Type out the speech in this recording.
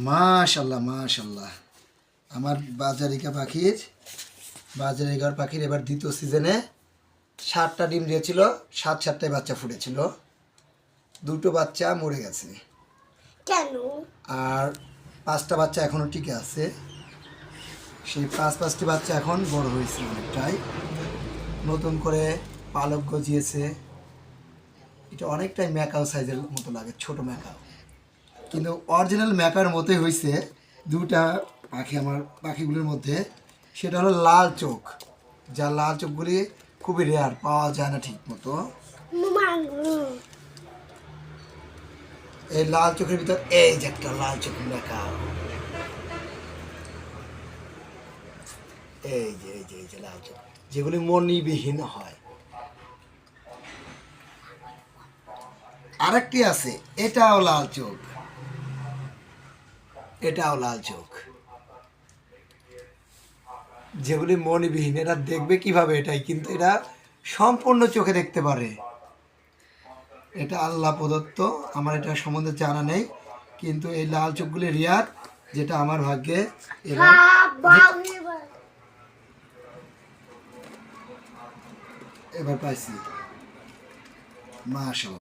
মাশাল্লাহ মাশাল্লাহ। আমার বাজারিকা পাখির এবার দ্বিতীয় সিজনে 7টা ডিম দিয়েছিল, 7টায় বাচ্চা ফুটেছিল, 2টো বাচ্চা মরে গেছে কেন? আর 5টা বাচ্চা এখনও টিকে আছে। সেই 5টি বাচ্চা এখন বড় হয়েছে অনেকটাই, নতুন করে পালক গজিয়েছে। এটা অনেকটাই ম্যাকাও সাইজের মতো লাগে, ছোট ম্যাকাও, কিন্তু অরিজিনাল ম্যাকার মতোই হয়েছে 2টা পাখি আমার পাখিগুলির মধ্যে। সেটা হলো লাল চোখ, যা লাল চোখগুলি খুবই রেয়ার, পাওয়া যায় না ঠিক মতো। এই লাল চোখের ভিতর এই যে একটা লাল চোখ ম্যাকা, এই যে লাল চোখ, যেগুলি মনিবিহীন হয়। আরেকটি আছে, এটাও লাল চোখ, এটাও লাল চোখ, যেগুলি মনিবিহীন। এরা দেখবে কিভাবে এটাই, কিন্তু এরা সম্পূর্ণ চোখে দেখতে পারে। এটা আল্লাহ প্রদত্ত, আমার এটা সম্বন্ধে জানা নেই, কিন্তু এই লাল চোখগুলি রিয়ার, যেটা আমার ভাগ্যে এবার পাইছি। মাশাআল্লাহ।